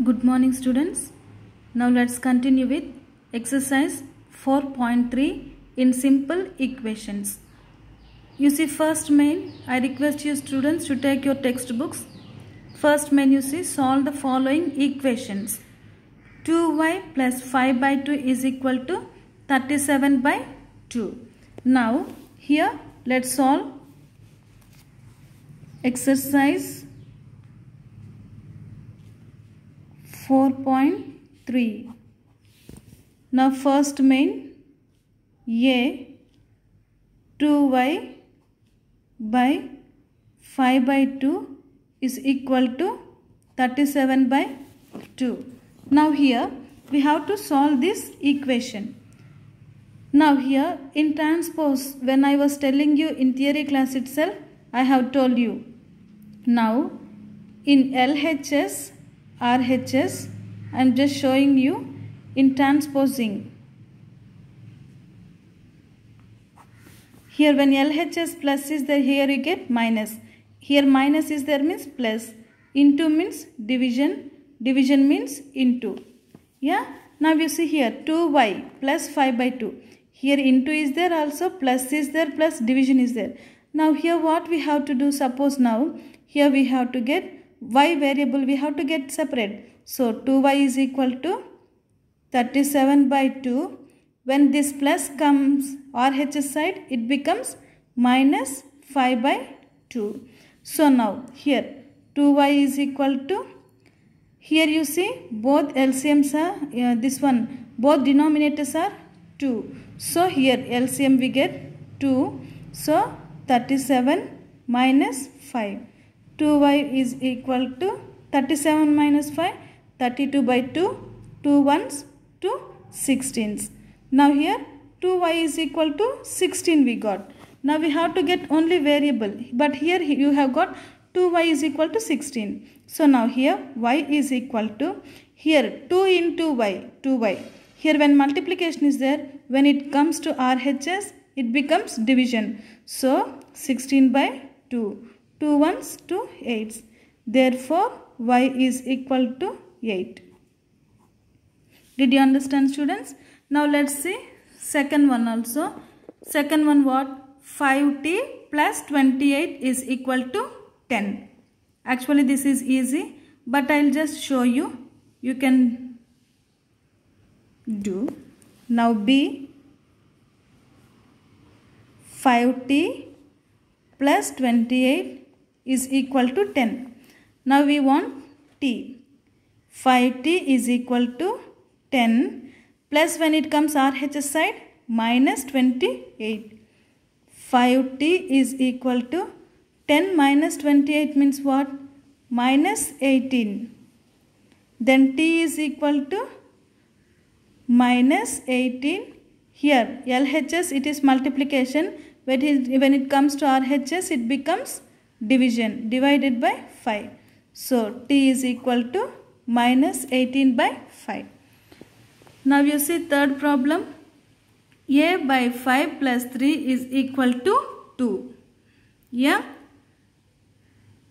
Good morning students. Now let's continue with exercise 4.3 in simple equations. You see first main, I request you students to take your textbooks. First main you see solve the following equations. 2y plus 5 by 2 is equal to 37 by 2. Now here let's solve exercise 4.3. Now first main a 2y by 5 by 2 is equal to 37 by 2. Now here we have to solve this equation. Now here in transpose, when I was telling you in theory class itself, I have told you. Now in LHS, RHS, I am just showing you in transposing. Here when LHS plus is there, here you get minus. Here minus is there means plus. Into means division. Division means into. Yeah. Now you see here 2y plus 5 by 2. Here into is there also, plus is there, plus division is there. Now here what we have to do, suppose now here we have to get y variable, we have to get separate. So 2y is equal to 37 by 2. When this plus comes RHS side, it becomes minus 5 by 2. So now here 2y is equal to, here you see both LCMs are, this one, both denominators are 2. So here LCM we get 2. So 37 minus 5. 2y is equal to 37 minus 5, 32 by 2, 2 ones, 2 16s. Now here 2y is equal to 16 we got. Now we have to get only variable, but here you have got 2y is equal to 16. So now here y is equal to, here 2 into y, 2y. Here when multiplication is there, when it comes to RHS, it becomes division. So 16 by 2. 2 ones, 2 8s. Therefore, y is equal to 8. Did you understand students? Now let's see second one also. Second one what? 5t plus 28 is equal to 10. Actually this is easy, but I'll just show you. You can do. Now B 5t plus 28 is equal to 10. Now we want t. 5t is equal to 10 plus when it comes RHS side minus 28. 5t is equal to 10 minus 28 means what? Minus 18. Then t is equal to minus 18. Here LHS it is multiplication. When it comes to RHS it becomes division, divided by 5. So t is equal to minus 18 by 5. Now you see third problem. A by 5 plus 3 is equal to 2. Yeah.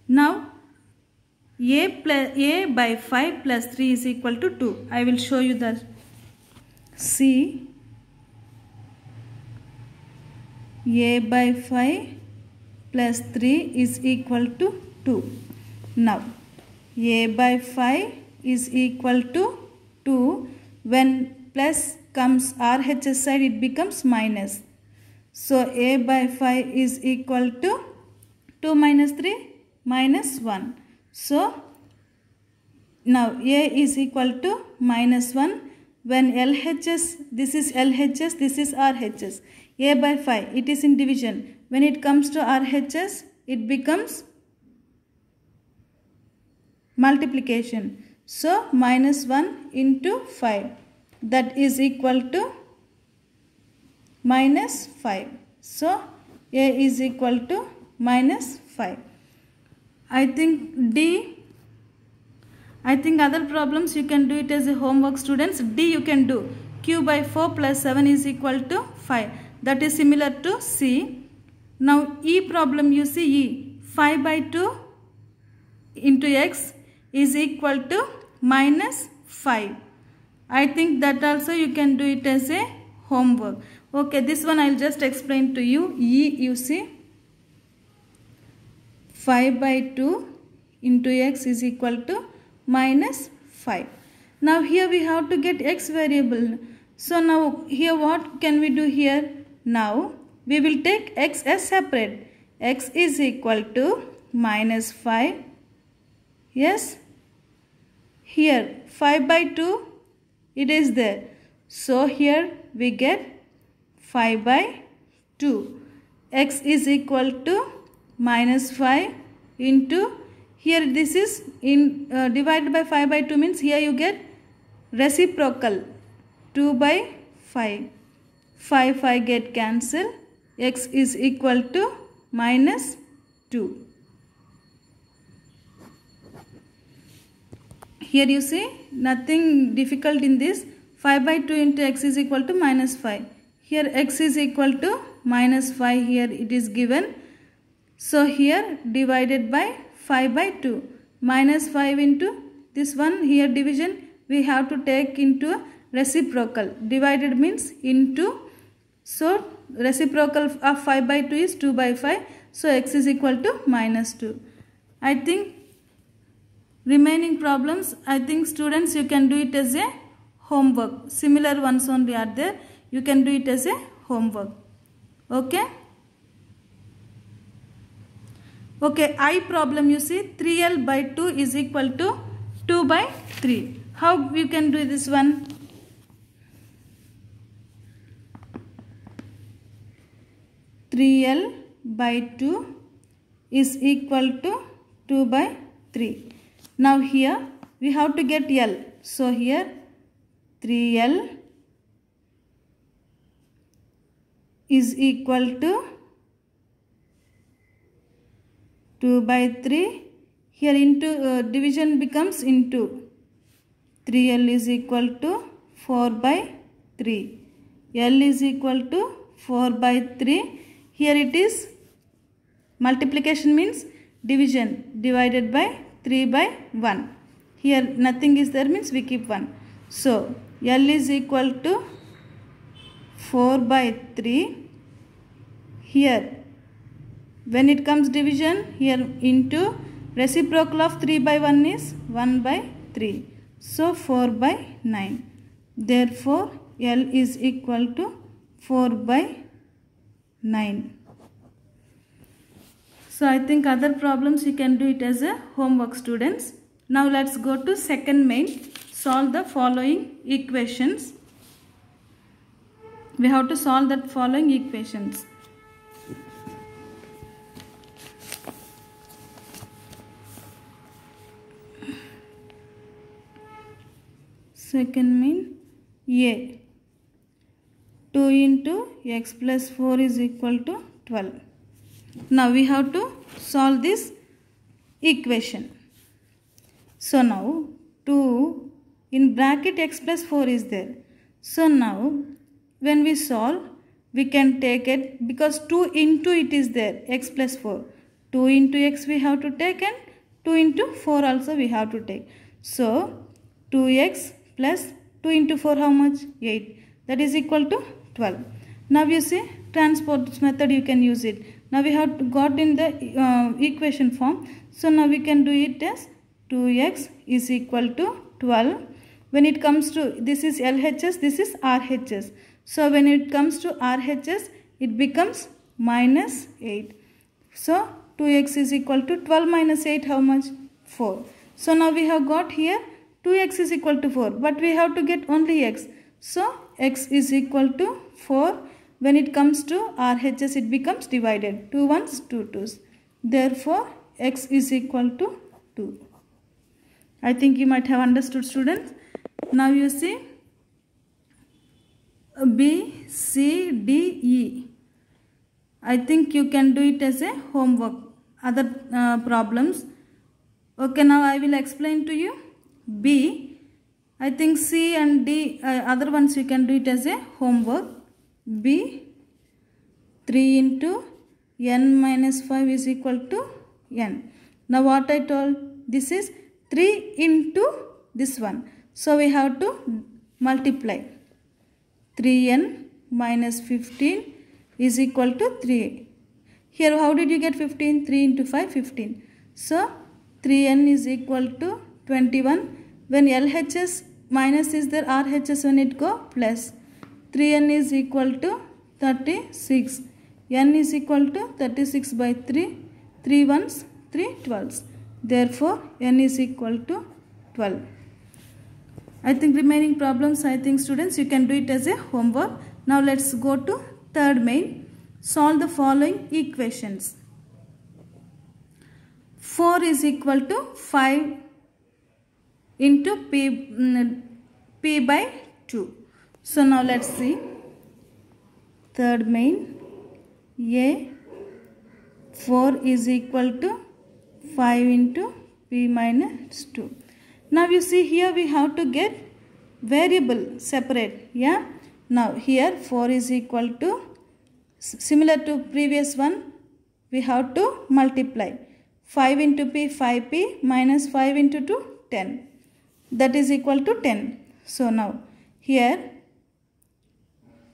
Now a by 5 plus 3 is equal to 2. I will show you that. See, a by 5 plus 3 is equal to 2. Now a by 5 is equal to 2. When plus comes RHS side, it becomes minus. So a by 5 is equal to 2 minus 3 minus 1. So now a is equal to minus 1. When LHS, this is LHS, this is RHS. A by 5, it is in division. When it comes to RHS, it becomes multiplication. So minus 1 into 5, that is equal to minus 5. So a is equal to minus 5. I think D, I think other problems you can do it as a homework students. D you can do. Q by 4 plus 7 is equal to 5. That is similar to C. Now E problem you see E. 5 by 2 into x is equal to minus 5. I think that also you can do it as a homework. Okay, this one I will just explain to you. You see, 5 by 2 into x is equal to minus 5. Now here we have to get x variable. So now here what can we do here? Now we will take x as separate. X is equal to minus 5. Yes. Here 5 by 2 it is there. So here we get 5 by 2. X is equal to minus 5 into, here this is in divided by 5 by 2 means here you get reciprocal 2 by 5. 5 get cancelled. X is equal to minus 2. Here you see nothing difficult in this. 5 by 2 into x is equal to minus 5. Here x is equal to minus 5, here it is given. So here divided by 5 by 2. Minus 5 into this one, here division we have to take into reciprocal. Divided means into. So reciprocal of 5 by 2 is 2 by 5. So x is equal to minus 2. I think remaining problems, I think students you can do it as a homework. Similar ones only are there. You can do it as a homework. Okay. Okay, I problem you see 3l by 2 is equal to 2 by 3. How you can do this one? (3l by 2 is equal to 2 by 3. Now here we have to get L. So here 3L is equal to 2 by 3. Here into division becomes into. 3L is equal to 4 by 3. L is equal to 4 by 3. Here it is multiplication means division, divided by 3 by 1. Here nothing is there means we keep 1. So L is equal to 4 by 3. Here when it comes division, here into reciprocal of 3 by 1 is 1 by 3. So 4 by 9. Therefore L is equal to 4 by 9. So I think other problems you can do it as a homework, students. Now let's go to second main. Solve the following equations. We have to solve that following equations. Second main, A. 2 into x plus 4 is equal to 12. Now we have to solve this equation. So now 2 in bracket x plus 4 is there. So now when we solve, we can take it because 2 into it is there, x plus 4. 2 into x we have to take and 2 into 4 also we have to take. So 2x plus 2 into 4 how much? 8. That is equal to 12. Now you see transport method you can use it. Now we have got in the equation form. So now we can do it as 2x is equal to 12. When it comes to, this is LHS, this is RHS. So when it comes to RHS, it becomes minus 8. So 2x is equal to 12 minus 8 how much? 4. So now we have got here 2x is equal to 4. But we have to get only x. So x is equal to 4. When it comes to RHS, it becomes divided. 2 ones, 2 twos. Therefore, x is equal to 2. I think you might have understood, students. Now you see B, C, D, E. I think you can do it as a homework. Other problems. Okay, now I will explain to you. B, I think C and D, other ones you can do it as a homework. B, 3 into n minus 5 is equal to n. Now what I told, this is 3 into this one. So we have to multiply. 3n minus 15 is equal to 3. Here how did you get 15? 3 into 5, 15. So 3n is equal to 21. When LHS minus is there, RHS when it go plus. 3n is equal to 36. n is equal to 36 by 3. 3 ones, 3 12s. Therefore, n is equal to 12. I think remaining problems, I think students, you can do it as a homework. Now let's go to third main. Solve the following equations. 4 is equal to 5 into p by 2. So now let's see. Third main. A 4 is equal to 5 into p minus 2. Now you see here we have to get variable separate. Yeah. Now here 4 is equal to, similar to previous one, we have to multiply. 5 into p, 5p minus 5 into 2, 10. That is equal to 10. So now here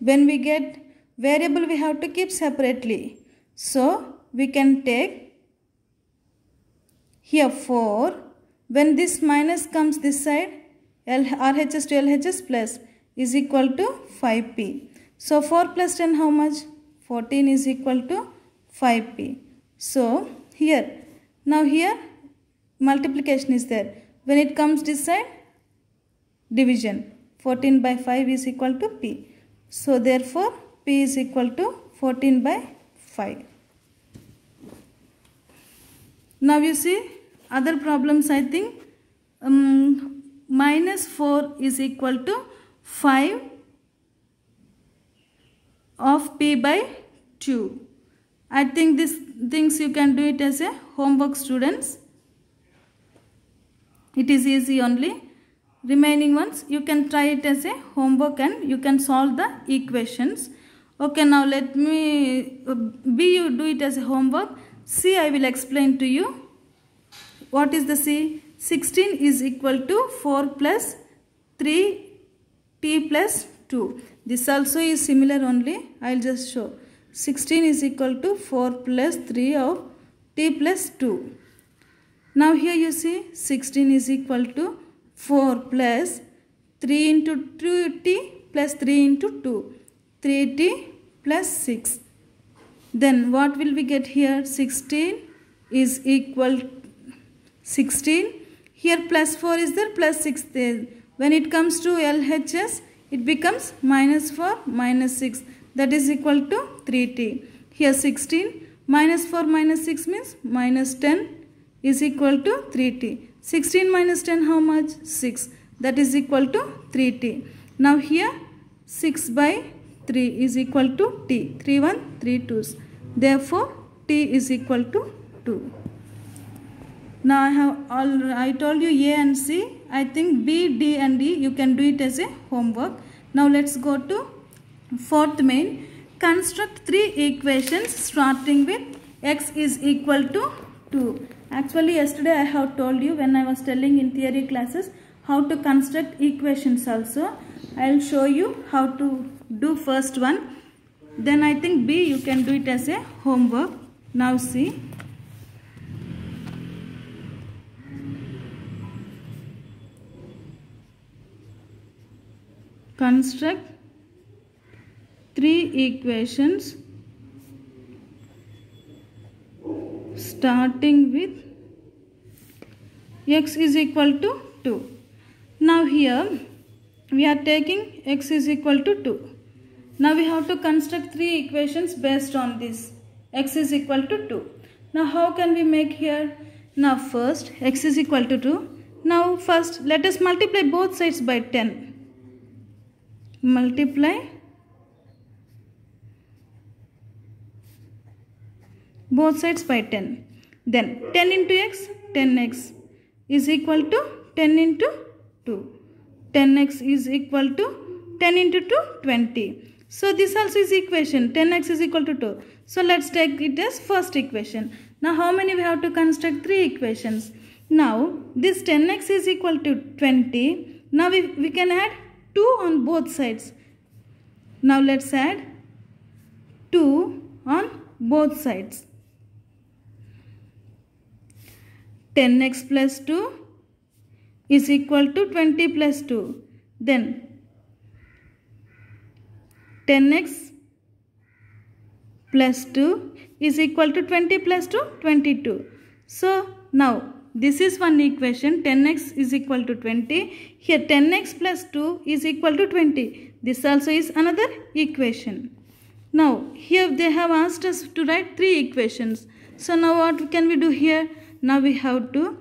when we get variable we have to keep separately. So we can take here 4. When this minus comes this side, RHS to LHS plus is equal to 5p. So 4 plus 10 how much? 14 is equal to 5p. So here, now here multiplication is there. When it comes this side, division. 14 by 5 is equal to p. So therefore p is equal to 14 by 5. Now you see other problems, I think minus 4 is equal to 5 of p by 2. I think these things you can do it as a homework, students. It is easy only. Remaining ones you can try it as a homework and you can solve the equations. Okay, now let me B, you do it as a homework. C, I will explain to you. What is the C? 16 is equal to 4 plus 3t plus 2. This also is similar only. I will just show. 16 is equal to 4 plus 3 of t plus 2. Now here you see 16 is equal to 4 plus 3 into 2t plus 3 into 2. 3t plus 6. Then what will we get here? 16 is equal to 16. Here plus 4 is there, plus 6 there. When it comes to LHS, it becomes minus 4 minus 6. That is equal to 3t. Here 16 minus 4 minus 6 means minus 10 is equal to 3t. 16 minus 10 how much? 6. That is equal to 3t. Now here 6 by 3 is equal to t. 3 1 3 2's. Therefore t is equal to 2. Now I told you A and C. I think B, D and E you can do it as a homework. Now let's go to fourth main. Construct 3 equations starting with x is equal to 2. Actually yesterday I have told you when I was telling in theory classes how to construct equations also. I will show you how to do first one. Then I think B you can do it as a homework. Now see. Construct 3 equations starting with x is equal to 2. Now here we are taking x is equal to 2. Now we have to construct 3 equations based on this. X is equal to 2. Now how can we make here? Now first x is equal to 2. Now first let us multiply both sides by 10. Multiply both sides by 10. Then 10 into x, 10x is equal to 10 into 2. 10x is equal to 10 into 2, 20. So this also is equation. 10x is equal to 2. So let's take it as first equation. Now how many we have to construct? 3 equations. Now this 10x is equal to 20. Now we can add 2 on both sides. Now let's add 2 on both sides. 10x plus 2 is equal to 20 plus 2. Then 10x plus 2 is equal to 20 plus 2, 22. So now this is one equation, 10x is equal to 20. Here 10x plus 2 is equal to 20. This also is another equation. Now here they have asked us to write 3 equations. So now what can we do here? Now we have to,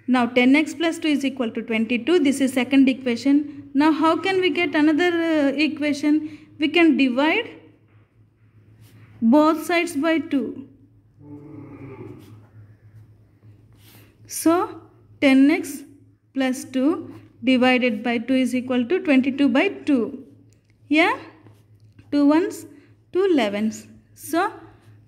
now 10x plus 2 is equal to 22. This is second equation. Now how can we get another equation? We can divide both sides by 2. So 10x plus 2 divided by 2 is equal to 22 by 2. Yeah, 2 ones, 2 11s. So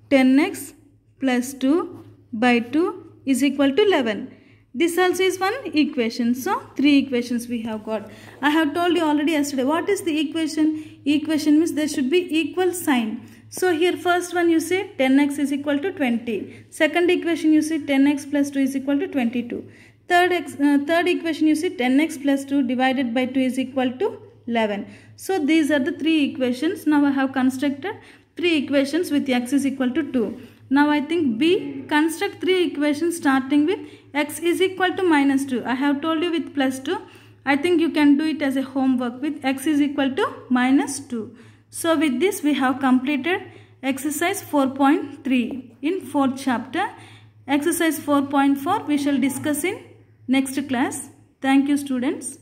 10x plus 2 by 2 is equal to 11. This also is one equation. So 3 equations we have got. I have told you already yesterday. What is the equation? Equation means there should be equal sign. So here first one you say 10x is equal to 20. Second equation you say 10x plus 2 is equal to 22. Third equation you say 10x plus 2 divided by 2 is equal to 11. So these are the 3 equations. Now I have constructed 3 equations with x is equal to 2. Now I think B, construct 3 equations starting with x is equal to minus 2. I have told you with plus 2. I think you can do it as a homework with x is equal to minus 2. So with this we have completed exercise 4.3 in 4th chapter. Exercise 4.4 we shall discuss in next class. Thank you students.